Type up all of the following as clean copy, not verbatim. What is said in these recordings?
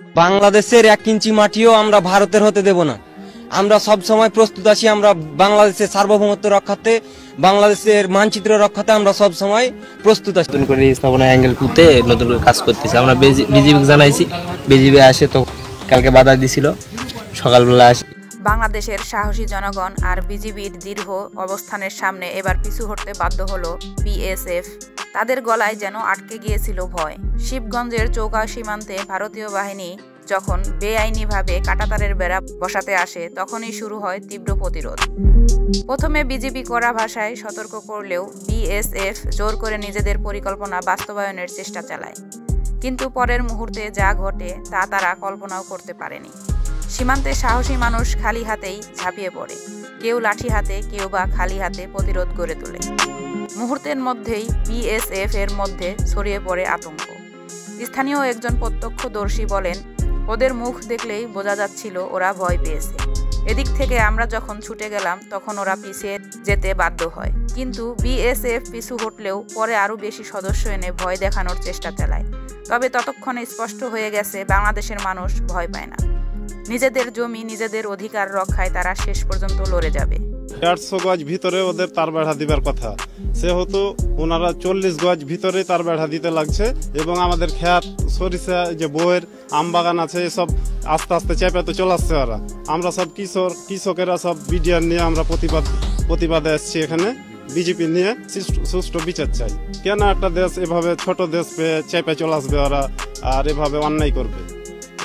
বাংলাদেশের 1 ইঞ্চি মাটিও আমরা ভারতের হতে দেব না। আমরা সব সময় প্রস্তুত আছি। আমরা বাংলাদেশের সার্বভৌমত্ব রক্ষাতে, বাংলাদেশের মানচিত্র রক্ষাতে আমরা সব সময় প্রস্তুত আছি। নতুন করে স্থাপনা অ্যাঙ্গেল পুঁতে নতুন করে কাজ করতেছি। আমরা বিজিবি জানাইছি, বিজিবি আসে তো কালকে বাধা দিছিল, সকালবেলা আসে। বাংলাদেশের সাহসী জনগণ আর বিজিবির দীর্ঘ অবস্থানের সামনে এবার পিছু হটতে বাধ্য হলো বিএসএফ। তাদের গলায় যেন আটকে গিয়েছিল ভয়। শিবগঞ্জের চৌকা সীমান্তে ভারতীয় বাহিনী যখন বেআইনিভাবে কাঁটাতারের বেড়া বসাতে আসে, তখনই শুরু হয় তীব্র প্রতিরোধ। প্রথমে বিজিবি কড়া ভাষায় সতর্ক করলেও বিএসএফ জোর করে নিজেদের পরিকল্পনা বাস্তবায়নের চেষ্টা চালায়। কিন্তু পরের মুহূর্তে যা ঘটে তা তারা কল্পনাও করতে পারেনি। সীমান্তে সাহসী মানুষ খালি হাতেই ঝাঁপিয়ে পড়ে, কেউ লাঠি হাতে, কেউ বা খালি হাতে প্রতিরোধ গড়ে তোলে। মুহূর্তের মধ্যেই বিএসএফ এর মধ্যে ছড়িয়ে পড়ে আতঙ্ক। স্থানীয় একজন প্রত্যক্ষদর্শী বলেন, ওদের মুখ দেখলেই বোঝা যাচ্ছিল ওরা ভয় পেয়েছে। এদিক থেকে আমরা যখন ছুটে গেলাম তখন ওরা পিছিয়ে যেতে বাধ্য হয়। কিন্তু বিএসএফ পিছু হটলেও পরে আরও বেশি সদস্য এনে ভয় দেখানোর চেষ্টা চালায়। তবে ততক্ষণে স্পষ্ট হয়ে গেছে বাংলাদেশের মানুষ ভয় পায় না। নিজেদের জমি, নিজেদের অধিকার রক্ষায় তারা শেষ পর্যন্ত লড়ে যাবে। 150 গজ ভিতরে ওদের তার বেড়া দিবার কথা, সেহেতু ওনারা 40 গজ ভিতরে তার বেড়া দিতে লাগছে। এবং আমাদের খেত, সরিষা, যে বইয়ের আম বাগান আছে, এসব আস্তে আস্তে চেপে চলে আসছে ওরা। আমরা সব কৃষকেরা সব বিডিআর নিয়ে আমরা প্রতিবাদে এসেছি এখানে। বিজেপি নিয়ে সুষ্ঠু বিচার চাই। কেন একটা দেশ এভাবে ছোট দেশ পেয়ে চেপে চলে আসবে ওরা আর এভাবে অন্যায় করবে?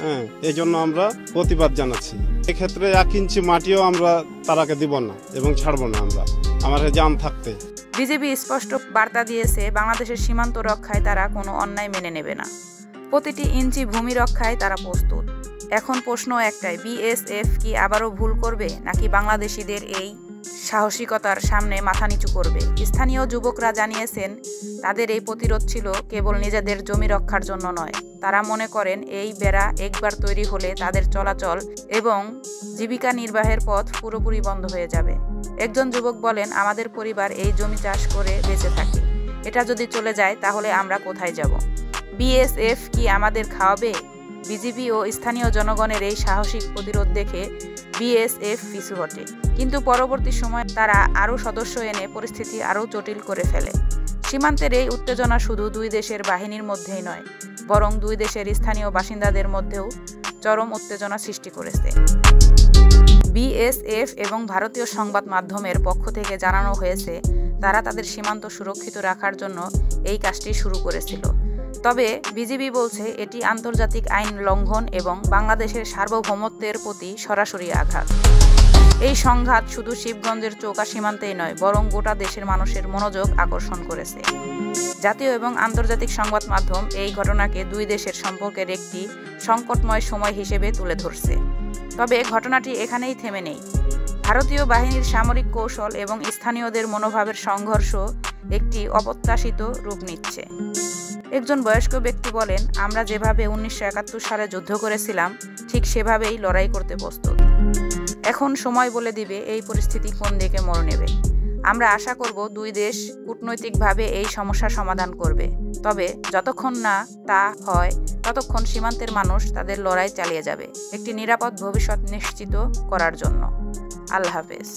হ্যাঁ, এই জন্য আমরা প্রতিবাদ জানাচ্ছি। এক্ষেত্রে 1 ইঞ্চি মাটিও আমরা তারাকে দিব না এবং ছাড়বো না আমরা, আমার জান থাকতে। বিজেপি স্পষ্ট বার্তা দিয়েছে, বাংলাদেশের সীমান্ত রক্ষায় তারা কোনো অন্যায় মেনে নেবে না। প্রতিটি ইঞ্চি ভূমি রক্ষায় তারা প্রস্তুত। এখন প্রশ্ন একটাই, বিএসএফ কি আবারও ভুল করবে, নাকি বাংলাদেশিদের এই সাহসিকতার সামনে মাথা নিচু করবে? স্থানীয় যুবকরা জানিয়েছেন, তাদের এই প্রতিরোধ ছিল কেবল নিজেদের জমি রক্ষার জন্য নয়। তারা মনে করেন এই বেড়া একবার তৈরি হলে তাদের চলাচল এবং জীবিকা নির্বাহের পথ পুরোপুরি বন্ধ হয়ে যাবে। একজন যুবক বলেন, আমাদের পরিবার এই জমি চাষ করে বেঁচে থাকে। এটা যদি চলে যায় তাহলে আমরা কোথায় যাব? বিএসএফ কি আমাদের খাওয়াবে? বিজিবি ও স্থানীয় জনগণের এই সাহসিক প্রতিরোধ দেখে বিএসএফ পিছু হটে। কিন্তু পরবর্তী সময় তারা আরও সদস্য এনে পরিস্থিতি আরও জটিল করে ফেলে। সীমান্তের এই উত্তেজনা শুধু দুই দেশের বাহিনীর মধ্যেই নয়, বরং দুই দেশের স্থানীয় বাসিন্দাদের মধ্যেও চরম উত্তেজনা সৃষ্টি করেছে। বিএসএফ এবং ভারতীয় সংবাদ মাধ্যমের পক্ষ থেকে জানানো হয়েছে, তারা তাদের সীমান্ত সুরক্ষিত রাখার জন্য এই কাজটি শুরু করেছিল। তবে বিজিবি বলছে এটি আন্তর্জাতিক আইন লঙ্ঘন এবং বাংলাদেশের সার্বভৌমত্বের প্রতি সরাসরি আঘাত। এই সংঘাত শুধু শিবগঞ্জের চৌকা সীমান্তেই নয়, বরং গোটা দেশের মানুষের মনোযোগ আকর্ষণ করেছে। জাতীয় এবং আন্তর্জাতিক সংবাদ মাধ্যম এই ঘটনাকে দুই দেশের সম্পর্কের একটি সংকটময় সময় হিসেবে তুলে ধরছে। তবে ঘটনাটি এখানেই থেমে নেই। ভারতীয় বাহিনীর সামরিক কৌশল এবং স্থানীয়দের মনোভাবের সংঘর্ষ একটি অপ্রত্যাশিত রূপ নিচ্ছে। একজন বয়স্ক ব্যক্তি বলেন, আমরা যেভাবে 1971 সালে যুদ্ধ করেছিলাম ঠিক সেভাবেই লড়াই করতে প্রস্তুত। এখন সময় বলে দিবে এই পরিস্থিতি কোন দিকে মোড় নেবে। আমরা আশা করব দুই দেশ কূটনৈতিকভাবে এই সমস্যার সমাধান করবে। তবে যতক্ষণ না তা হয় ততক্ষণ সীমান্তের মানুষ তাদের লড়াই চালিয়ে যাবে একটি নিরাপদ ভবিষ্যৎ নিশ্চিত করার জন্য। আল্লাহ হাফেজ।